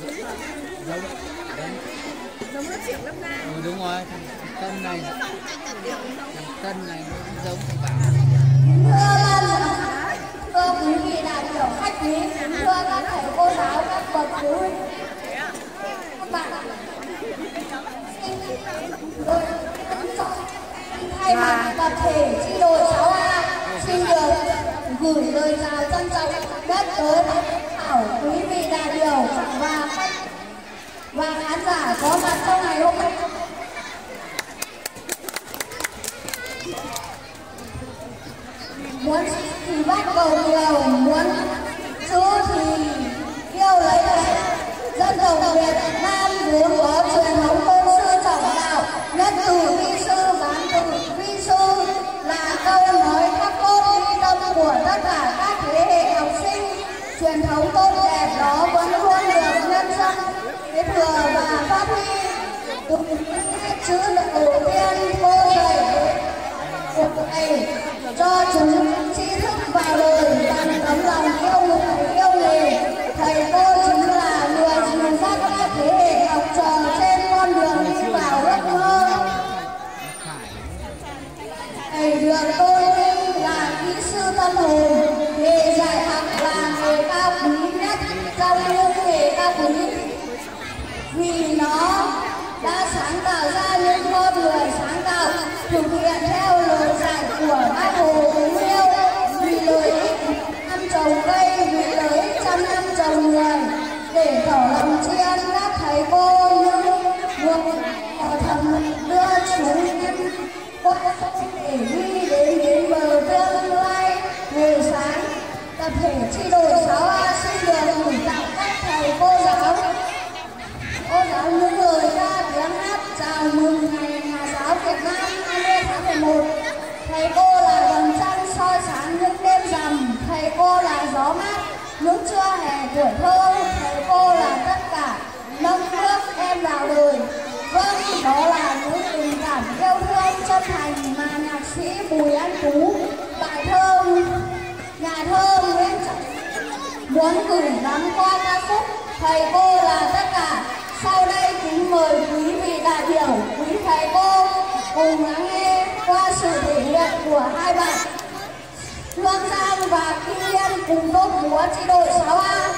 Giống, Giống nó Triệu Lâm Na. đúng rồi, thằng Tân này, thằng Tân này nó cũng giống thằng Bảo. Thưa quý vị đại biểu khách quý, thưa các thầy cô giáo, các bậc phụ huynh, các bạn thay mặt tập thể chi đội 6A xin được gửi lời chào trân trọng nhất tới thảo quý vị đại biểu và khách và khán giả có mặt trong ngày hôm nay. Muốn thì bắt cầu nhiều, muốn giữ thì yêu lấy đấy. Dân tộc Việt Nam vốn có truyền thống tôn sư trọng đạo, nhất từ vi sư bán từ vi sư là câu nói khắc cốt ghi tâm của tất cả các thế hệ học sinh. Truyền thống tốt đẹp đó vẫn luôn được nhân dân kế thừa và phát huy. Đúng chữ đầu tiên cô dạy cuộc này cho chúng tri thức vào đời bằng tấm lòng yêu người yêu nghề. Thầy cô chính là người dìu dắt các thế hệ học trò trên con đường đi vào ước mơ. Thầy được tôn vinh là kỹ sư tâm hồn, nghề dạy học là nghề cao quý nhất trong những nghề cao quý, vì nó đã sáng tạo ra những con người sáng tạo, thực hiện theo lời dạy của Bác Hồ kính yêu, vì lợi ích năm trồng cây, vì lợi ích trăm năm trồng người, để tỏ lòng tri ân các thầy cô những nguồn thầm đưa chúng qua để đi đến bờ tương lai người sáng. Tập thể chi đội 6A xin được gửi tặng các thầy cô giáo những lời ca tiếng hát chào mừng ngày Nhà giáo Việt Nam 20 tháng 11. Thầy cô là vầng trăng soi sáng những đêm rằm, thầy cô là gió mát những trưa hè tuổi thơ, thầy cô là tất cả nâng bước em vào đời. Vâng, đó là những tình cảm yêu thương chân thành mà nhạc sĩ Bùi Anh Tú, bài thơ nhà thơ Nguyễn Trọng muốn gửi gắm qua ca khúc Thầy cô là tất cả. Sau đây kính mời quý vị đại biểu, quý thầy cô cùng lắng nghe qua sự thể hiện của hai bạn Hương Giang và Kim Liên cùng tốt múa chi đội 6A.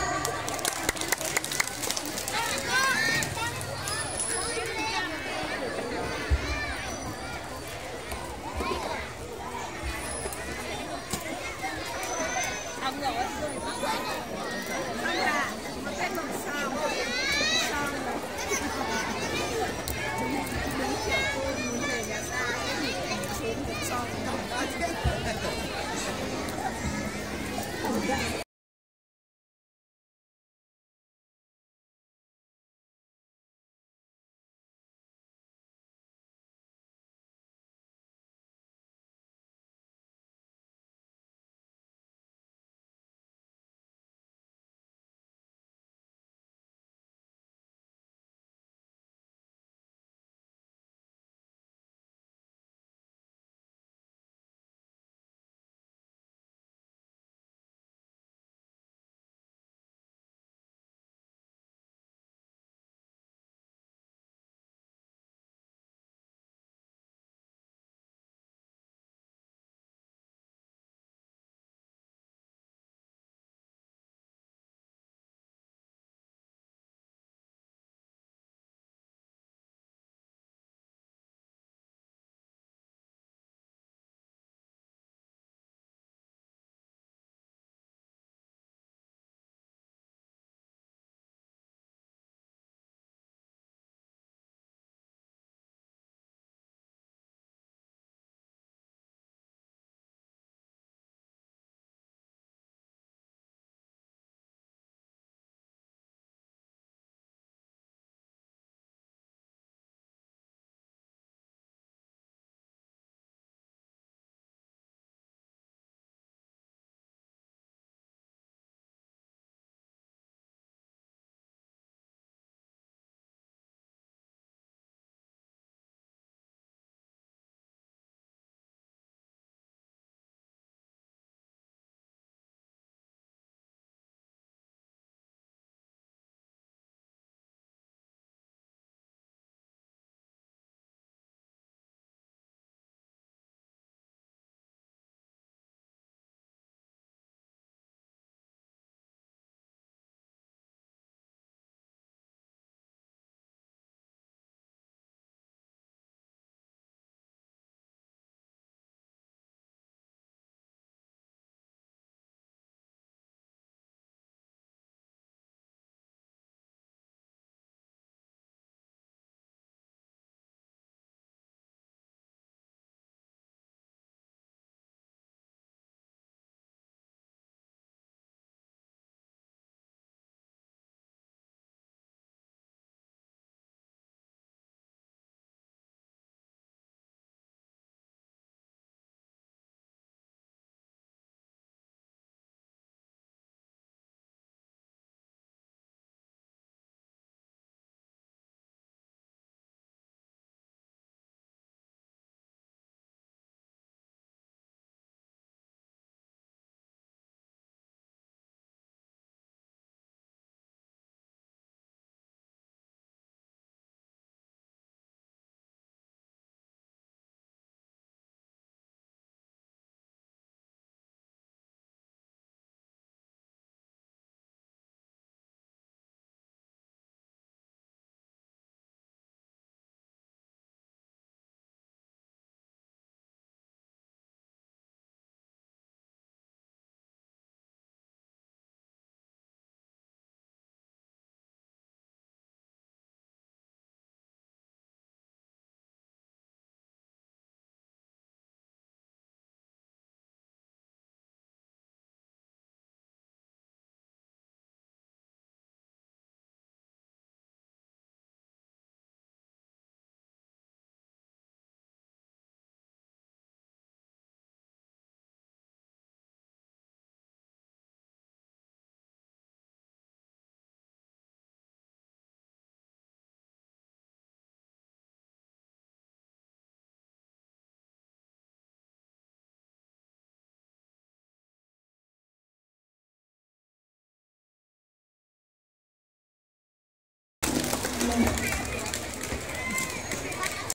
Nam.